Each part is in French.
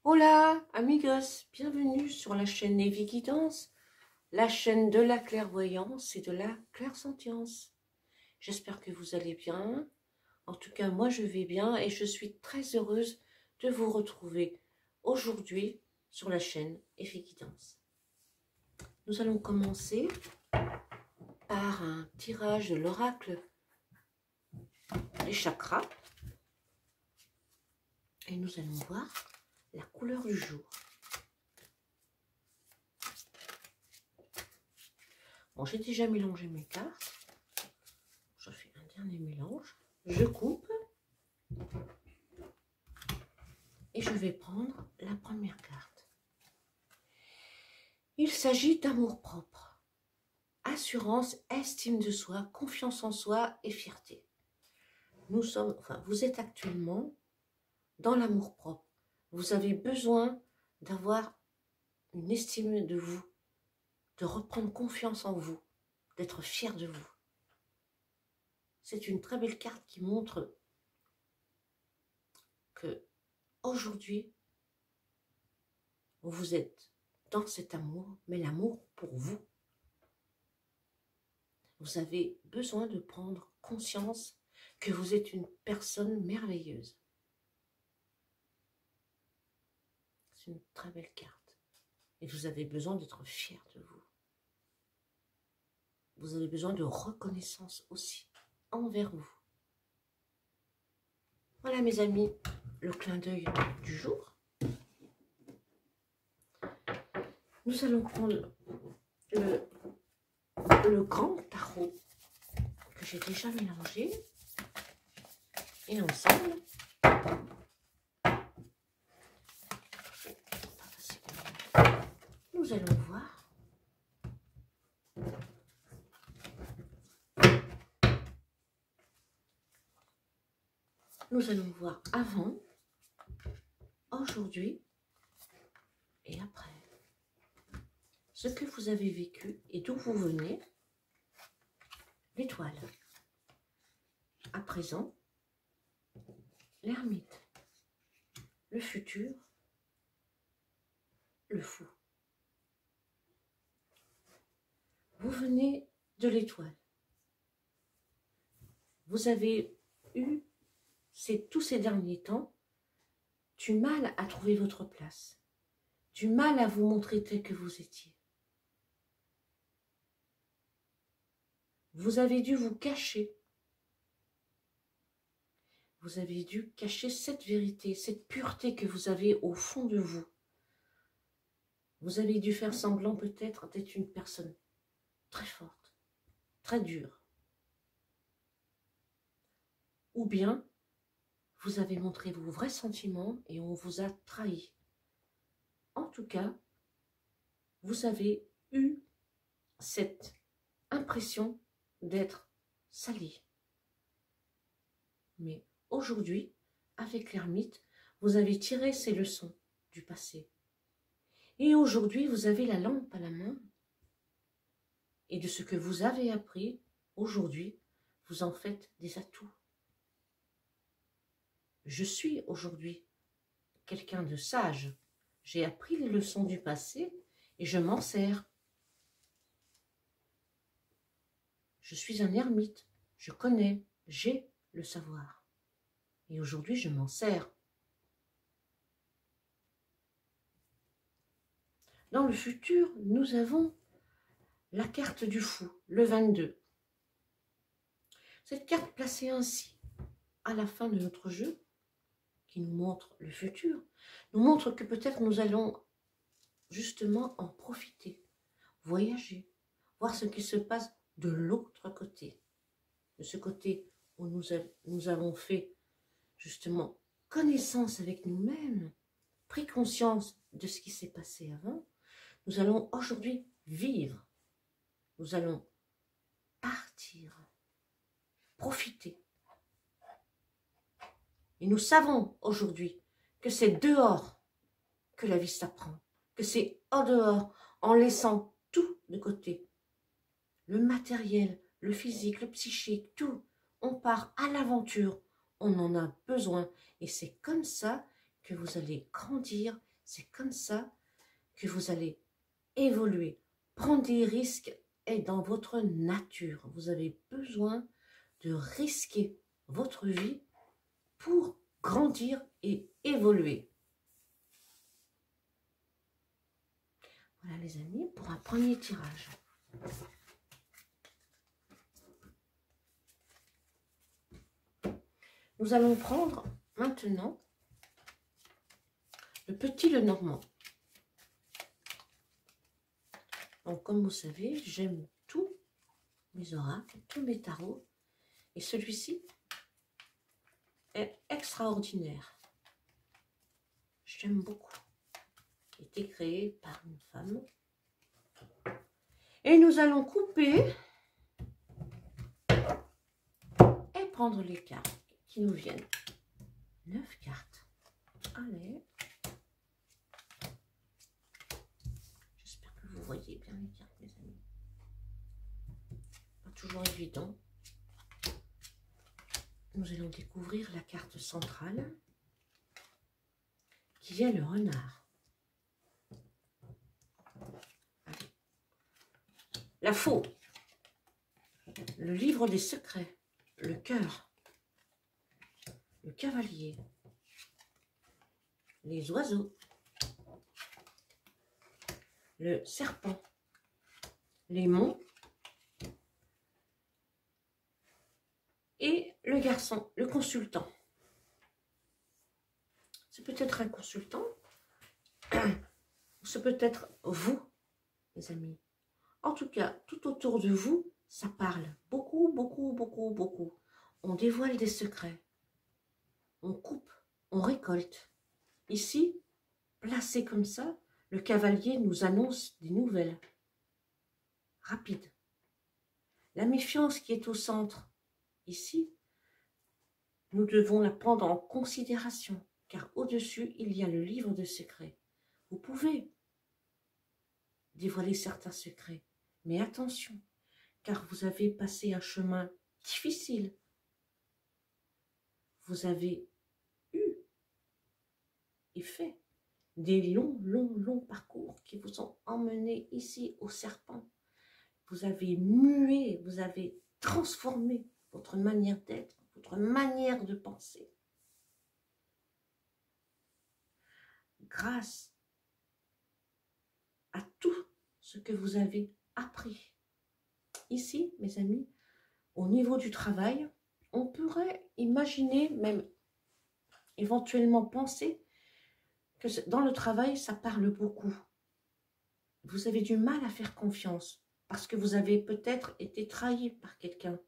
Hola, amigos, bienvenue sur la chaîne Evie Guidance, la chaîne de la clairvoyance et de la clairsentience. J'espère que vous allez bien. En tout cas, moi je vais bien et je suis très heureuse de vous retrouver aujourd'hui sur la chaîne Evie Guidance. Nous allons commencer par un tirage de l'oracle des chakras et nous allons voir la couleur du jour. Bon, j'ai déjà mélangé mes cartes. Je fais un dernier mélange. Je coupe. Et je vais prendre la première carte. Il s'agit d'amour-propre. Assurance, estime de soi, confiance en soi et fierté. Vous êtes actuellement dans l'amour-propre. Vous avez besoin d'avoir une estime de vous, de reprendre confiance en vous, d'être fier de vous. C'est une très belle carte qui montre que aujourd'hui, vous êtes dans cet amour, mais l'amour pour vous. Vous avez besoin de prendre conscience que vous êtes une personne merveilleuse. C'est une très belle carte. Et vous avez besoin d'être fier de vous. Vous avez besoin de reconnaissance aussi envers vous. Voilà mes amis, le clin d'œil du jour. Nous allons prendre le grand tarot que j'ai déjà mélangé. Et ensemble, nous allons voir avant, aujourd'hui et après. Ce que vous avez vécu et d'où vous venez, l'étoile. À présent, l'ermite. Le futur, le fou. Vous venez de l'étoile. Vous avez eu, tous ces derniers temps, du mal à trouver votre place, du mal à vous montrer tel que vous étiez. Vous avez dû vous cacher. Vous avez dû cacher cette vérité, cette pureté que vous avez au fond de vous. Vous avez dû faire semblant peut-être d'être une personne très forte, très dure. Ou bien, vous avez montré vos vrais sentiments et on vous a trahi. En tout cas, vous avez eu cette impression d'être sali. Mais aujourd'hui, avec l'ermite, vous avez tiré ces leçons du passé. Et aujourd'hui, vous avez la lampe à la main. Et de ce que vous avez appris, aujourd'hui, vous en faites des atouts. Je suis aujourd'hui quelqu'un de sage. J'ai appris les leçons du passé et je m'en sers. Je suis un ermite. Je connais, j'ai le savoir. Et aujourd'hui, je m'en sers. Dans le futur, nous avons la carte du fou, le 22. Cette carte placée ainsi, à la fin de notre jeu, qui nous montre le futur, nous montre que peut-être nous allons justement en profiter, voyager, voir ce qui se passe de l'autre côté, de ce côté où nous avons fait justement connaissance avec nous-mêmes, pris conscience de ce qui s'est passé avant. Nous allons aujourd'hui vivre, nous allons partir, profiter. Et nous savons aujourd'hui que c'est dehors que la vie s'apprend, que c'est en dehors, en laissant tout de côté. Le matériel, le physique, le psychique, tout. On part à l'aventure, on en a besoin. Et c'est comme ça que vous allez grandir C'est comme ça que vous allez évoluer. Prendre des risques est dans votre nature. Vous avez besoin de risquer votre vie pour grandir et évoluer. Voilà les amis, pour un premier tirage. Nous allons prendre maintenant le petit Lenormand. Donc comme vous savez, j'aime tous mes oracles, tous mes tarots. Et celui-ci est extraordinaire. J'aime beaucoup. Il a été créé par une femme. Et nous allons couper et prendre les cartes qui nous viennent. 9 cartes. Allez. J'espère que vous voyez bien les cartes, mes amis. Pas toujours évident. Nous allons découvrir la carte centrale qui est le renard. Allez. La faux. Le livre des secrets. Le cœur. Le cavalier. Les oiseaux. Le serpent. Les monts. Et le garçon, le consultant. C'est peut-être un consultant. C'est peut-être vous, mes amis. En tout cas, tout autour de vous, ça parle. Beaucoup, beaucoup, beaucoup, beaucoup. On dévoile des secrets. On coupe, on récolte. Ici, placé comme ça, le cavalier nous annonce des nouvelles. Rapides. La méfiance qui est au centre. Ici, nous devons la prendre en considération, car au-dessus, il y a le livre de secrets. Vous pouvez dévoiler certains secrets, mais attention, car vous avez passé un chemin difficile. Vous avez eu et fait des longs parcours qui vous ont emmené ici au serpent. Vous avez mué, vous avez transformé votre manière d'être, votre manière de penser. Grâce à tout ce que vous avez appris. Ici, mes amis, au niveau du travail, on pourrait imaginer, même éventuellement penser, que dans le travail, ça parle beaucoup. Vous avez du mal à faire confiance, parce que vous avez peut-être été trahi par quelqu'un.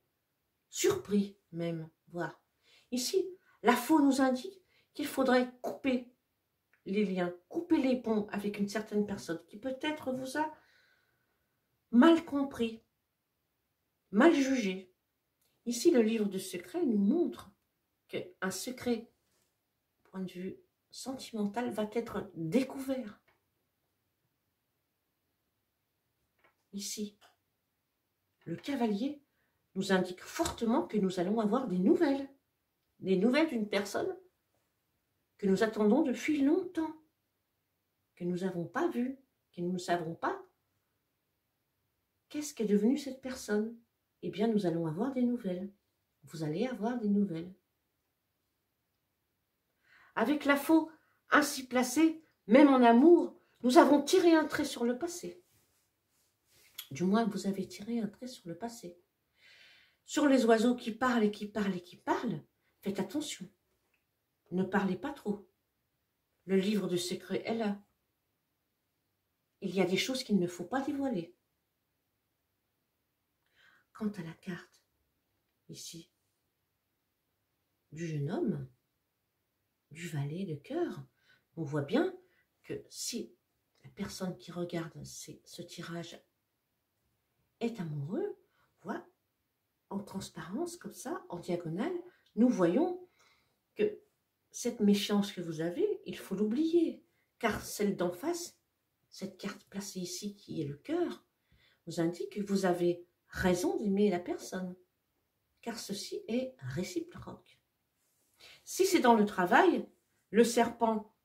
Surpris même, voire. Ici, la faux nous indique qu'il faudrait couper les liens, couper les ponts avec une certaine personne qui peut-être vous a mal compris, mal jugé. Ici, le livre de secrets nous montre qu'un secret, point de vue sentimental, va être découvert. Ici, le cavalier nous indique fortement que nous allons avoir des nouvelles d'une personne que nous attendons depuis longtemps, que nous n'avons pas vue, que nous ne savons pas qu'est-ce qu'est devenue cette personne. Eh bien, nous allons avoir des nouvelles. Vous allez avoir des nouvelles. Avec la faux ainsi placée, même en amour, nous avons tiré un trait sur le passé. Du moins, vous avez tiré un trait sur le passé. Sur les oiseaux qui parlent et qui parlent et qui parlent, faites attention. Ne parlez pas trop. Le livre de secrets est là. Il y a des choses qu'il ne faut pas dévoiler. Quant à la carte, ici, du jeune homme, du valet de cœur, on voit bien que si la personne qui regarde ce tirage est amoureux, voilà, en transparence, comme ça, en diagonale, nous voyons que cette méfiance que vous avez, il faut l'oublier. Car celle d'en face, cette carte placée ici, qui est le cœur, vous indique que vous avez raison d'aimer la personne. Car ceci est réciproque. Si c'est dans le travail, le serpent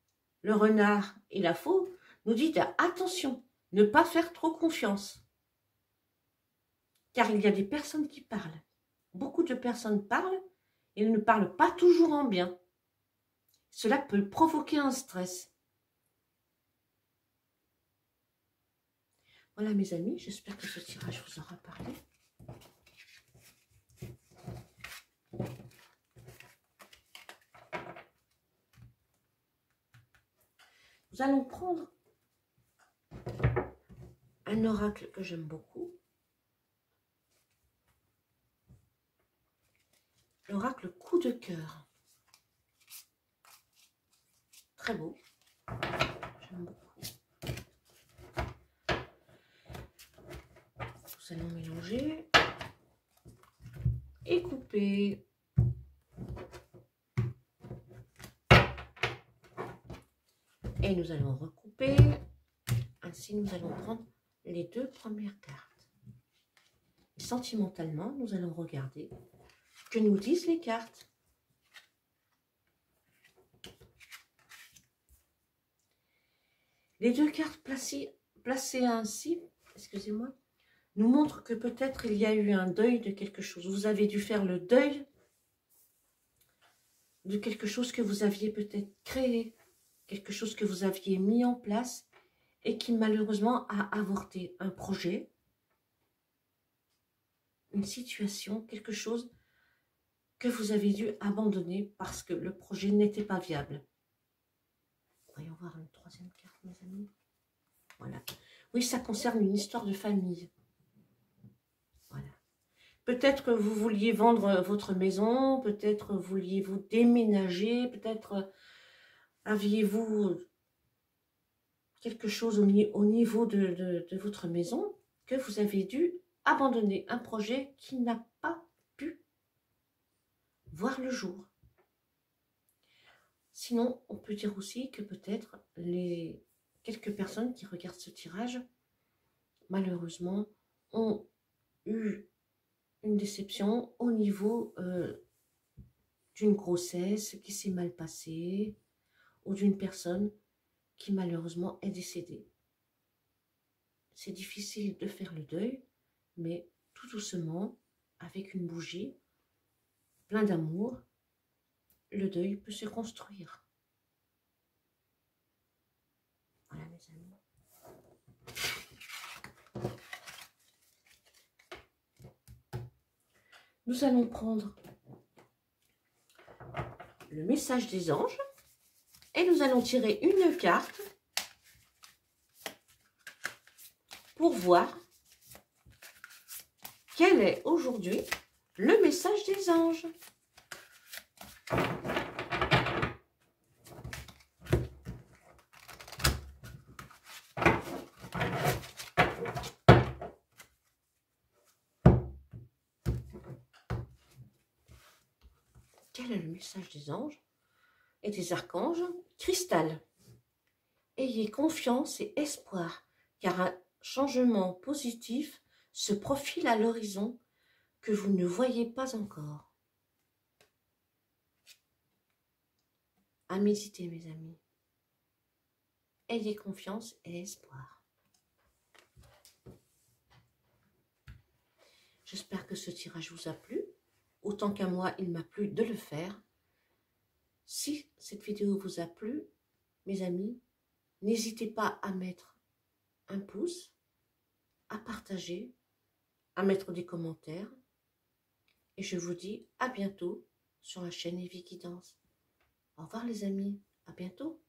le renard et la fauve, nous dit attention, ne pas faire trop confiance. Car il y a des personnes qui parlent. Beaucoup de personnes parlent et ne parlent pas toujours en bien. Cela peut provoquer un stress. Voilà mes amis, j'espère que ce tirage vous aura parlé. Nous allons prendre un oracle que j'aime beaucoup. L'oracle coup de cœur. Très beau. J'aime beaucoup. Nous allons mélanger et couper. Et nous allons recouper. Ainsi, nous allons prendre les deux premières cartes. Et sentimentalement, nous allons regarder ce que nous disent les cartes. Les deux cartes placées ainsi, excusez-moi, nous montrent que peut-être il y a eu un deuil de quelque chose. Vous avez dû faire le deuil de quelque chose que vous aviez peut-être créé, quelque chose que vous aviez mis en place et qui malheureusement a avorté. Un projet, une situation, quelque chose que vous avez dû abandonner parce que le projet n'était pas viable. Voyons voir une troisième carte, mes amis. Voilà. Oui, ça concerne une histoire de famille. Voilà. Peut-être que vous vouliez vendre votre maison, peut-être vouliez-vous déménager, peut-être aviez-vous quelque chose au niveau de votre maison que vous avez dû abandonner. Un projet qui n'a pas pu voir le jour. Sinon, on peut dire aussi que peut-être les quelques personnes qui regardent ce tirage, malheureusement, ont eu une déception au niveau d'une grossesse qui s'est mal passée ou d'une personne qui malheureusement est décédée. C'est difficile de faire le deuil, mais tout doucement, avec une bougie, plein d'amour, le deuil peut se construire. Voilà mes amis. Nous allons prendre le message des anges et nous allons tirer une carte pour voir quel est aujourd'hui le message des anges. Quel est le message des anges et des archanges? Cristal. Ayez confiance et espoir, car un changement positif se profile à l'horizon que vous ne voyez pas encore. À méditer, mes amis. Ayez confiance et espoir. J'espère que ce tirage vous a plu. Autant qu'à moi, il m'a plu de le faire. Si cette vidéo vous a plu, mes amis, n'hésitez pas à mettre un pouce, à partager, à mettre des commentaires. Et je vous dis à bientôt sur la chaîne Evie Guidance. Au revoir les amis, à bientôt.